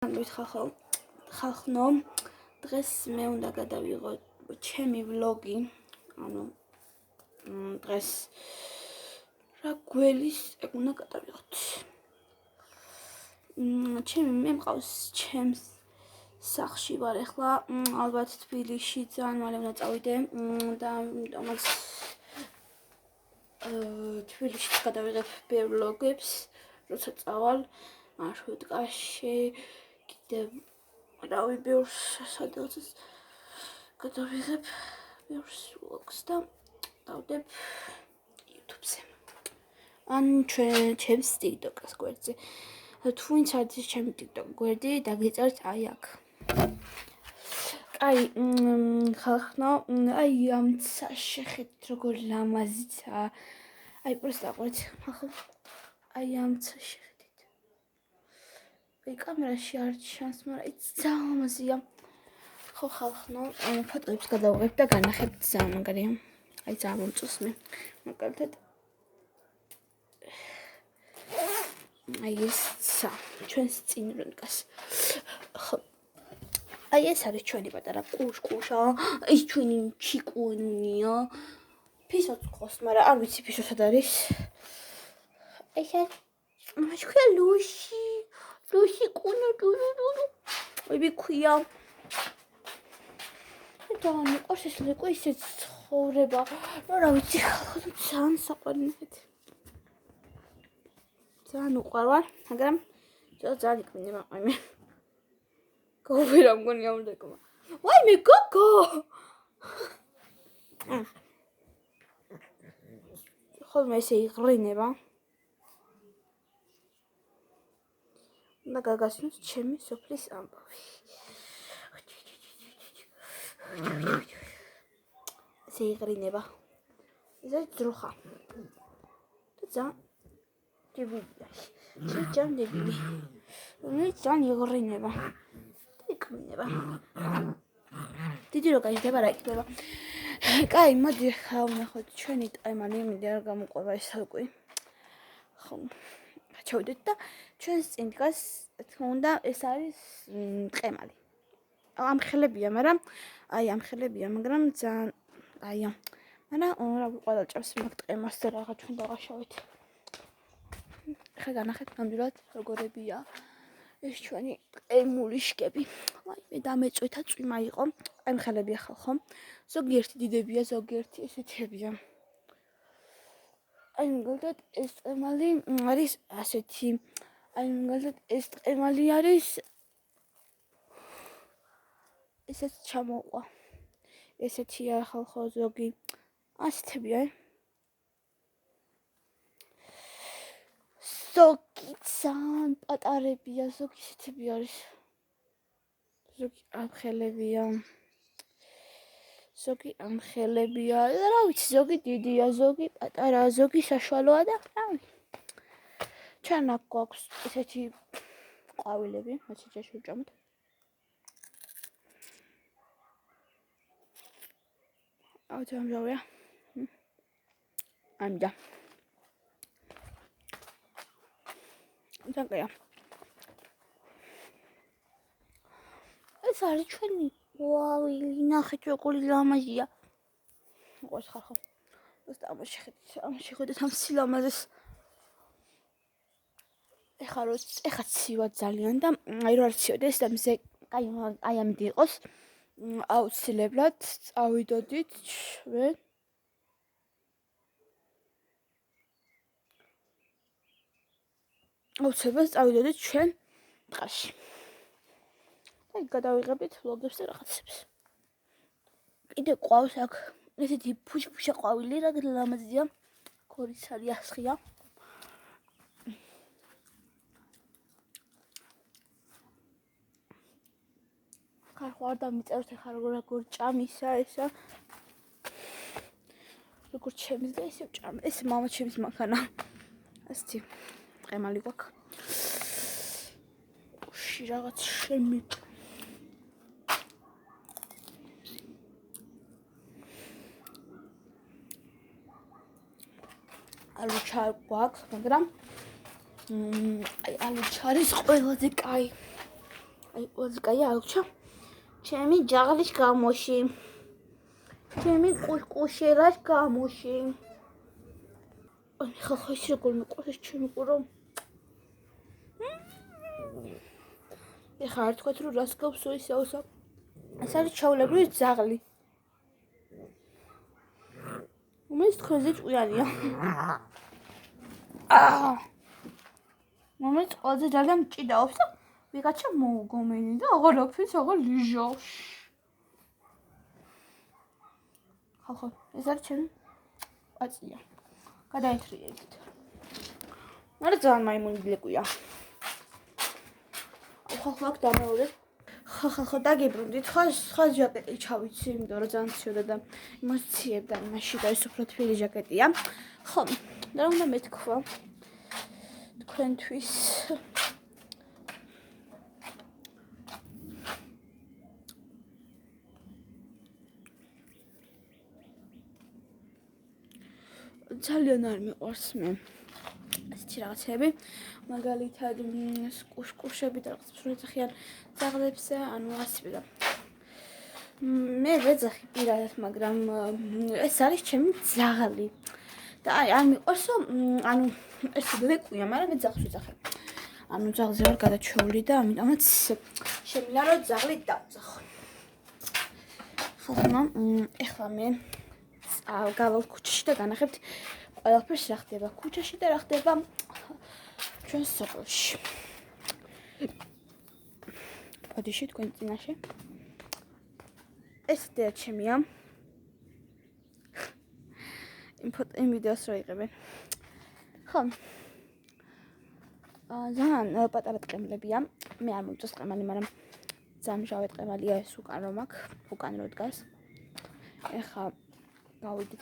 ხალხო, დღეს მე უნდა გადავიღო ჩემი ვლოგი, ანუ დღეს რა გველის ეგ უნდა გადავიღოთ. მე მყავს ჩემს სახლში ვარ ახლა, ალბათ თბილისში ძალიან მალე უნდა წავიდე და ამიტომაც თბილისში გადავიღებ ბევრ ვლოგებს, როცა წავალ მარშრუტკაში, კიდევ რავი ბევრ სადღაც გადავიღებ ბევრ ვლოგს და დავდებ YouTube-ზე. ან ჩემს TikTok-ს გვერდზე. თუ ვინც არ იცის ჩემი TikTok გვერდი, დაგეწერთ აი აქ. აი, ხალხო, აი ამცა შეხედეთ როგორ ლამაზია. აი პროსტა ყვეთ, ხალხო. აი ამცა შეხედეთ. აი კამერაში არ ჩანს, მაგრამ აი ძალიან ლამაზია. ხო ხალხო, ფოტოებს გადავიღებ და განახებ ძალიან მაგარია. აი ძალიან მომწონს მე. მაგალითად აი ესა ჩვენს წინ რონკას. ხო. აი ეს არის ჩვენი პატარა კუშკუშა, ეს ჩვენი ჩიკუნია. ფისოც ყავს, მაგრამ არ ვიცი ფისო სად არის. ეს მაშქე ლუში კუნო დურუ. ვები ქვია. და მიყვარს ეს ლეკვი ისე ცხოვრება. რა ვიცი, ძალიან საყვარელია. ძალიან უყვარვარ, მაგრამ ძალიან იქნება მე. გოვერა მგონი ამ ლეკმა. ვაიმე გოგო. ხოლმე ესე იღრინება. და გაგასვენოს ჩემი სოფლის ამბავი. ესე იღრინება. ეს ძროხა. და ძალიან დებილია. ძალიან დებილი. მე ძალიან იღრინება. იქნება. დიდი რო გაიდება რა იქნება. კაი, მოდი ხა ვნახოთ ჩვენი ტაიმანი, იმედი არ გამოყვება ეს ალკვი. ხო. ჩავიდეთ და ჩვენს წინ დგას, თქმა უნდა, ეს არის ტყემალი. ამხელებია, მაგრამ ძალიან აია. მაგრამ რა ყველა ჭამს მაგ ტყემას და რაღაც ჩვენ დავაშავეთ. ხა განახეთ ნამდვილად როგორებია. ეს ჩვენი ტყემული შკები. აი მე დამეწვეთა წვიმა იყო. აი მხელებია ხალხო. ზოგიერთი დიდებია, ზოგიერთი ესეთებია. აი მაგალითად ეს ტყემალი არის ასეთი. აი მაგალითად ეს ტყემალი არის ესეც ჩამოყვა. ესეთია ხალხო ზოგი. ასეთებია. ზოგი ძალიან პატარებია, ზოგი ისეთები არის. ზოგი ამხელებია. რა ვიცი, ზოგი დიდია, ზოგი პატარაა, ზოგი საშუალოა და რა ვიცი. ჩვენ აქ გვაქვს ესეთი ყვავილები, რაც ჯერ ვჭამთ. აუ ძამჟავია. ამდა. დაგია. ეს არის ჩვენი ყვავილი, ნახეთ როგორი ლამაზია. მოყვარს ხალხო. უბრალოდ ამაშეხედეთ ამ სილამაზეს. ეხა ცივა ძალიან და აი რო არ ცივდეს და მზე აი ამდი იყოს. აუცილებლად წავიდოდით ჩვენ. ტყაში. აი გადავიღებით ვლოგებს და რაღაცებს. კიდე ყავს აქ ესეთი ფუშფუშა ყვავილი, რა ლამაზია. ქორიცალი ასხია. ხარ არ დამიწეროთ ახლა როგორ ჭამისა ესა. როგორ ჩემს და ესე ჭამ. ეს მამა ჩემის მანქანა. ასეთი ტყემალი გვაქვს. ში რაღაც შემი. ალუჩა გვაქვს, მაგრამ აი ალუჩა არის ყველაზე კაი. აი ყველაზე კაი აღჩა ჩემი ჯაღლის გამოში ჩემი ყუშყუშელას გამოში აი ხახა ის როგორ მეყვარს ჩემი ყურო ეხლა არ თქვათ რომ რას გავსო ისაოსა ეს არის ჩაოლებრივი ძაღლი უმეს თქვენზე ჭკვიანია მომეც ყველაზე ძალიან მჭიდაობს და ვიღაცა მოუგომენი და აღარაფერს აღარ ლიჟავს ხახო ეს არის ჩემი აწია გადაეთრიებით მაგრამ ძალიან მაიმუნი ბლეკვია ხახო აქ დამეორე ხახო დაგიბრუნდით სხვა ჟაკეტი ჩავიცი იმიტომ რომ ძალიან ცივდა და იმას ციებდა მაშინ და ეს უფრო თბილი ჟაკეტია ხო და უნდა მეთქვა თქვენთვის ძალიან არ მიყვარს მე ესეთი რაღაცები მაგალითად კუშკუშები და რაღაც ფრეძახიან ძაღლებზე ანუ ასები და მე ვეძახი პირადად მაგრამ ეს არის ჩემი ძაღლი და არ მიყვარს ანუ ეს ბლეკვია მაგრამ ვეძახს ვეძახებ ანუ ძაღლზე ვარ გადაჩეული და ამიტომაც შემიძლია რომ ძაღლი დავძახო ხოლმე ეხლა მე გავალ ქუჩაში და განახებთ ყველაფერს რა ხდება ქუჩაში და რა ხდება ჩვენს სოფელში პოდიში თქვენ წინაშე ეს დედა ჩემია იმ ვიდეოს რო იღებენ ხო ძალიან პატარა ტყემლებია მე არ მომწონს ტყემალი მაგრამ ძალიან მჟავე ტყემალია ეს უკან რომ აქ უკან რო დგას ეხა გავიდით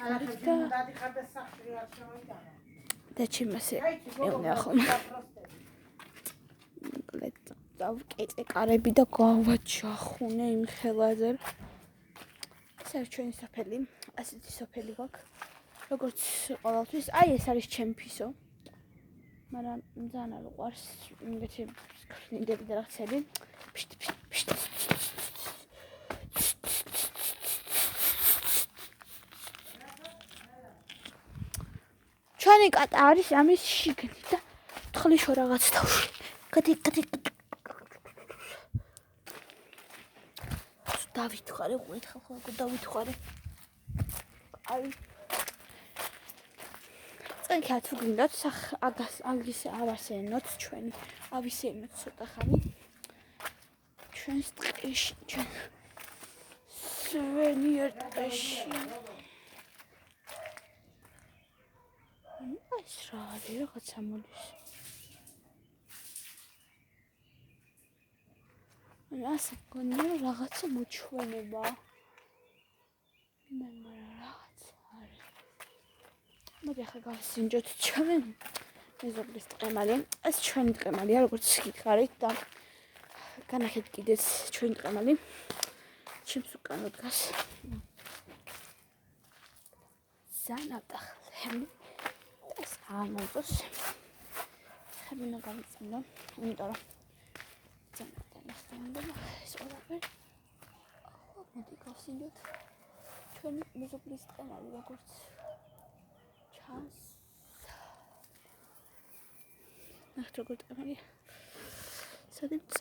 და ჩემასე მეუნე ახლა დავკეწე კარები და გავაჩახუნე იმ ხელაზე ეს არის ჩვენი სოფელი ასეთი სოფელი გვაქვს როგორც ყოველთვის აი ეს არის ჩემი ფისო მაგრამ ძალიან არ უყვარს იმეთი ქრინდები და რაღაცები ჩვენი კატა არის ამის შიგნით და თხლიშო რაღაც თავში გადი დავითვარე ყვეთ ხალხო დავითვარე აი წენქა თუ გინდათ აგის ავასენოთ ჩვენი ავისენოთ ცოტა ხანი ჩვენს ტყეში ჩვენ სვენიერ ტყეში ეს რა არის რაღაცა მოდის ასე გონია რაღაცა მოჩვენება მე რაღაც არის მოდი ახლა გავსინჯოთ ჩვენ მეზობლის ტყემალი ეს ჩვენი ტყემალია როგორც გითხარით და განახეთ კიდეც ჩვენი ტყემალი ჩემს უკანო დგას ზანავდახლები ეს ამოწოს ხებინა გავიწმინდა იმიტომ რომ ეს ყველაფერი მოდი გავსინჯოთ ჩვენი მეზობლის ტყემალი როგორც ჩანს ნახეთ როგორ ტყემალია სადაც